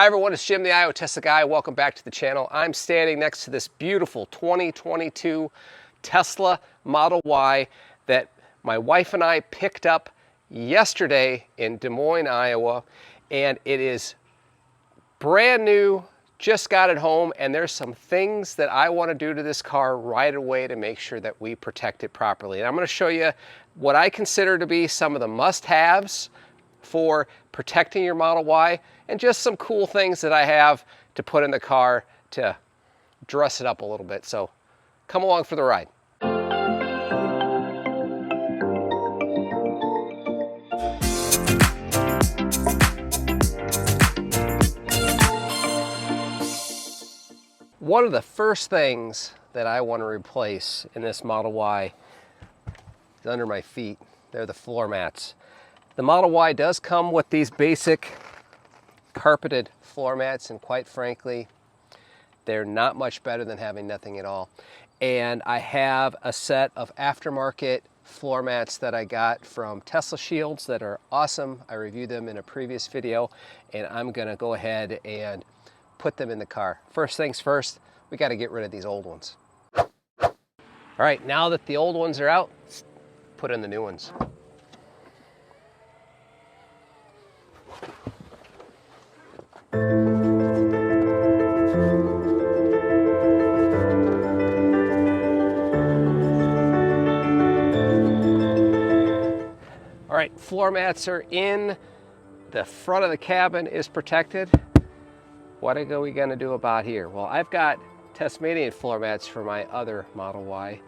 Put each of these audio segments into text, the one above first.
Hi everyone, it's Jim the Iowa Tesla Guy. Welcome back to the channel. I'm standing next to this beautiful 2022 Tesla Model Y that my wife and I picked up yesterday in Des Moines, Iowa, and it is brand new, just got it home, and there's some things that I want to do to this car right away to make sure that we protect it properly. And I'm going to show you what I consider to be some of the must-haves for protecting your Model Y, and just some cool things that I have to put in the car to dress it up a little bit. So come along for the ride. One of the first things that I want to replace in this Model Y is under my feet. They're the floor mats. The Model Y does come with these basic carpeted floor mats, and quite frankly, they're not much better than having nothing at all. And I have a set of aftermarket floor mats that I got from Tesla Shields that are awesome. I reviewed them in a previous video, and I'm gonna go ahead and put them in the car. First things first, we gotta get rid of these old ones. All right, now that the old ones are out, let's put in the new ones. All right, floor mats are in. The front of the cabin is protected. What are we gonna do about here? Well, I've got Tasmanian floor mats for my other Model Y,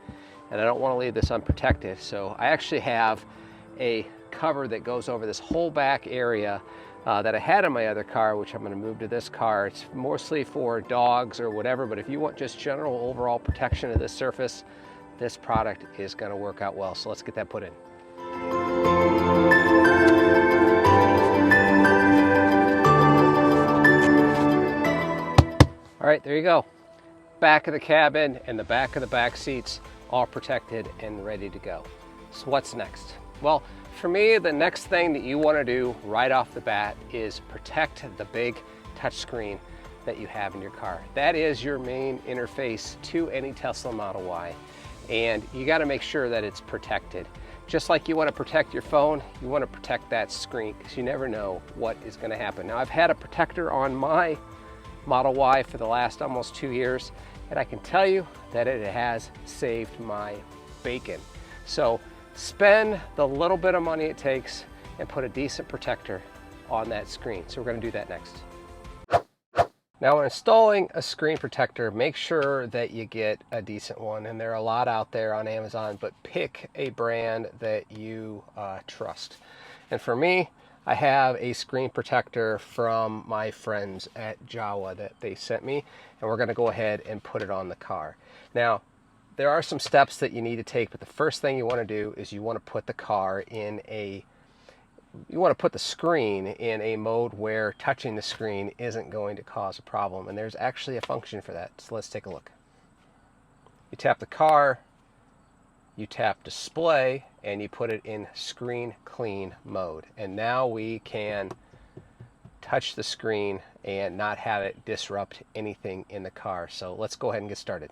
and I don't wanna leave this unprotected. So I actually have a cover that goes over this whole back area that I had in my other car, which I'm gonna move to this car. It's mostly for dogs or whatever, but if you want just general overall protection of this surface, this product is gonna work out well. So let's get that put in. All right, there you go. Back of the cabin and the back of the back seats all protected and ready to go. So what's next? Well, for me, the next thing that you want to do right off the bat is protect the big touchscreen that you have in your car. That is your main interface to any Tesla Model Y, and you got to make sure that it's protected. Just like you want to protect your phone, you want to protect that screen, because you never know what is going to happen. Now, I've had a protector on my Model Y for the last almost 2 years, and I can tell you that it has saved my bacon. So spend the little bit of money it takes and put a decent protector on that screen. So we're going to do that next. Now, when installing a screen protector, make sure that you get a decent one, and there are a lot out there on Amazon, but pick a brand that you trust. And for me, I have a screen protector from my friends at Jawa that they sent me, and we're going to go ahead and put it on the car. Now, there are some steps that you need to take, but the first thing you want to do is you want to put the screen in a mode where touching the screen isn't going to cause a problem, and there's actually a function for that. So let's take a look. You tap the car, you tap display, and you put it in screen clean mode. And now we can touch the screen and not have it disrupt anything in the car. So let's go ahead and get started.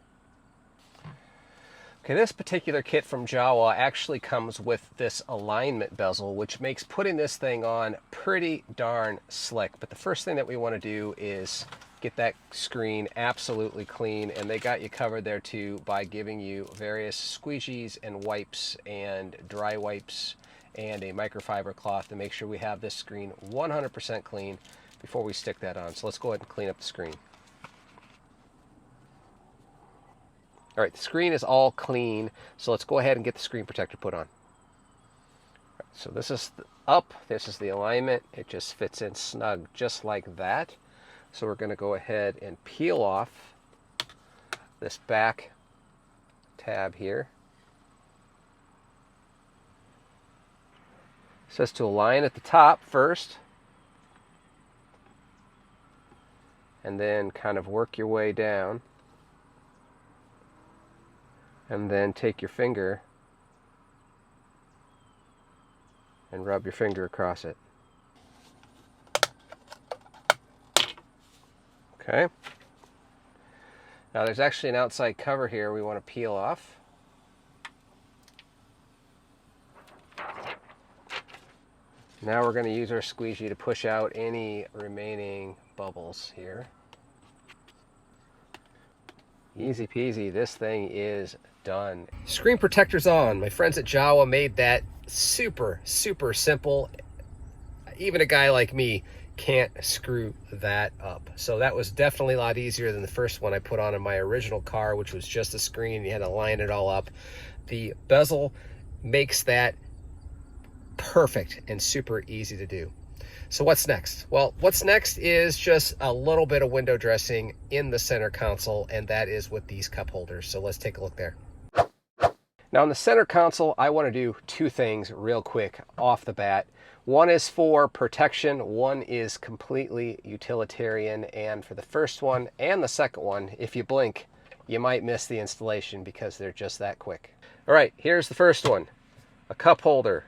Okay, this particular kit from Jawa actually comes with this alignment bezel, which makes putting this thing on pretty darn slick. But the first thing that we want to do is get that screen absolutely clean, and they got you covered there too by giving you various squeegees and wipes and dry wipes and a microfiber cloth to make sure we have this screen 100% clean before we stick that on. So let's go ahead and clean up the screen. All right, the screen is all clean, so let's go ahead and get the screen protector put on. Right, so this is up, this is the alignment. It just fits in snug just like that. So we're going to go ahead and peel off this back tab here. It says to align at the top first, and then kind of work your way down, and then take your finger and rub your finger across it. Okay. Now there's actually an outside cover here we want to peel off. Now we're going to use our squeegee to push out any remaining bubbles here. Easy peasy, this thing is done. Screen protector's on. My friends at Jawa made that super simple. Even a guy like me can't screw that up. So that was definitely a lot easier than the first one I put on in my original car, which was just a screen. You had to line it all up. The bezel makes that perfect and super easy to do. So what's next? Well, what's next is just a little bit of window dressing in the center console, and that is with these cup holders. So let's take a look there. Now in the center console, I want to do two things real quick off the bat. One is for protection, one is completely utilitarian, and for the first one and the second one, if you blink, you might miss the installation because they're just that quick. All right, here's the first one, a cup holder.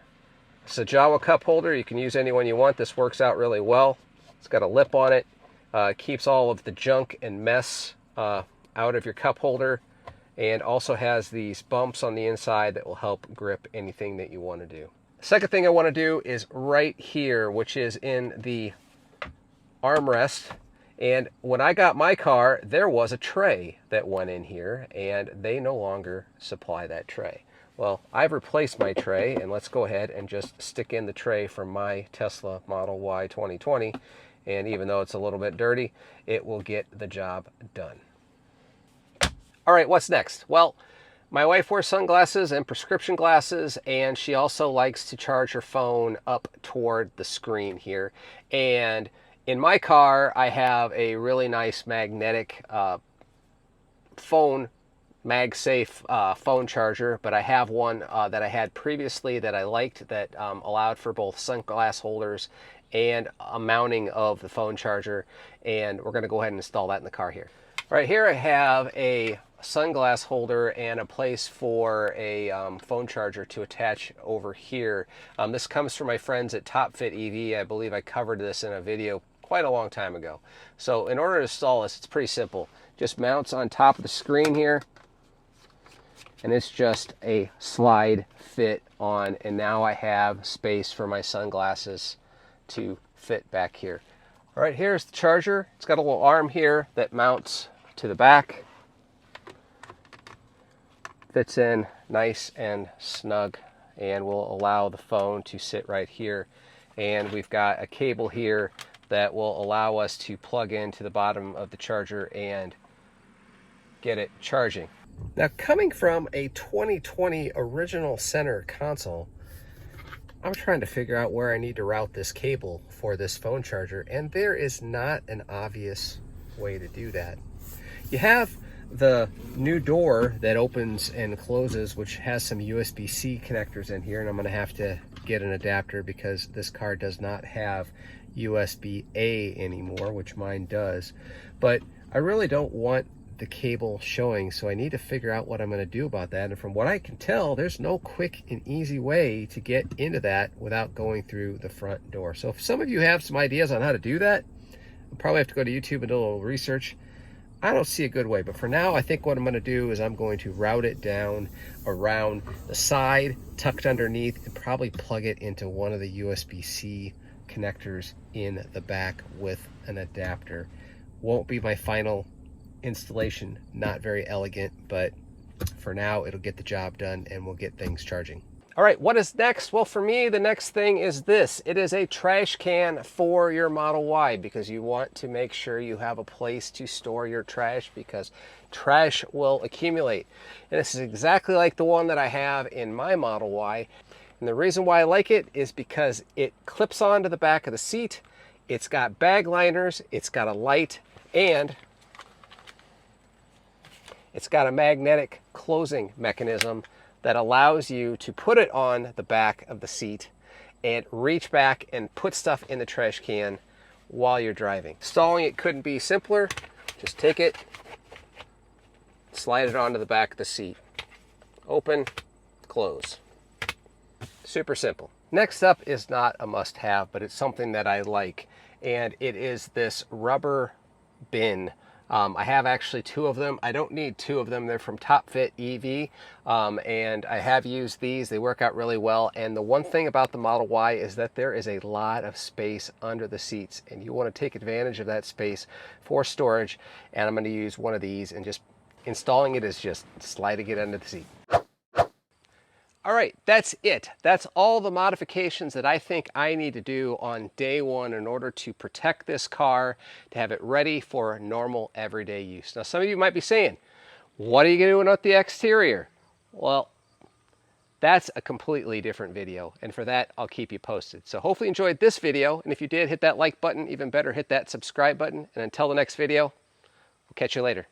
It's a Jawa cup holder. You can use any one you want. This works out really well. It's got a lip on it. Keeps all of the junk and mess out of your cup holder, and also has these bumps on the inside that will help grip anything that you want to do. The second thing I want to do is right here, which is in the armrest. And when I got my car, there was a tray that went in here, and they no longer supply that tray. Well, I've replaced my tray, and let's go ahead and just stick in the tray from my Tesla Model Y 2020. And even though it's a little bit dirty, it will get the job done. All right, what's next? Well, my wife wears sunglasses and prescription glasses, and she also likes to charge her phone up toward the screen here. And in my car, I have a really nice magnetic phone MagSafe phone charger, but I have one that I had previously that I liked that allowed for both sunglass holders and a mounting of the phone charger, and we're going to go ahead and install that in the car here. All right, here I have a sunglass holder and a place for a phone charger to attach over here. This comes from my friends at TopFit EV. I believe I covered this in a video quite a long time ago. So in order to install this, it's pretty simple. Just mounts on top of the screen here, and it's just a slide fit on, and now I have space for my sunglasses to fit back here. All right, here's the charger. It's got a little arm here that mounts to the back. Fits in nice and snug and will allow the phone to sit right here. And we've got a cable here that will allow us to plug into the bottom of the charger and get it charging. Now, coming from a 2020 original center console, I'm trying to figure out where I need to route this cable for this phone charger, and there is not an obvious way to do that. You have the new door that opens and closes, which has some USB-C connectors in here, and I'm going to have to get an adapter because this car does not have USB-A anymore, which mine does. But I really don't want the cable showing, so I need to figure out what I'm going to do about that. And from what I can tell, there's no quick and easy way to get into that without going through the front door. So if some of you have some ideas on how to do that, I'll probably have to go to YouTube and do a little research. I don't see a good way, but for now, I think what I'm going to do is I'm going to route it down around the side, tucked underneath, and probably plug it into one of the USB-C connectors in the back with an adapter. Won't be my final installation, not very elegant, but for now it'll get the job done and we'll get things charging. All right, what is next? Well, for me, the next thing is this. It is a trash can for your Model Y, because you want to make sure you have a place to store your trash, because trash will accumulate. And this is exactly like the one that I have in my Model Y. And the reason why I like it is because it clips onto the back of the seat. It's got bag liners, it's got a light, and it's got a magnetic closing mechanism that allows you to put it on the back of the seat and reach back and put stuff in the trash can while you're driving. Installing it couldn't be simpler. Just take it, slide it onto the back of the seat. Open, close. Super simple. Next up is not a must-have, but it's something that I like, and it is this rubber bin. I have actually 2 of them. I don't need 2 of them. They're from Top Fit EV, and I have used these. They work out really well. And the one thing about the Model Y is that there is a lot of space under the seats, and you want to take advantage of that space for storage. And I'm going to use one of these, and just installing it is just sliding it under the seat. All right, that's it. That's all the modifications that I think I need to do on day 1 in order to protect this car, to have it ready for normal everyday use. Now, some of you might be saying, what are you doing with the exterior? Well, that's a completely different video, and for that, I'll keep you posted. So hopefully you enjoyed this video, and if you did, hit that like button. Even better, hit that subscribe button. And until the next video, we'll catch you later.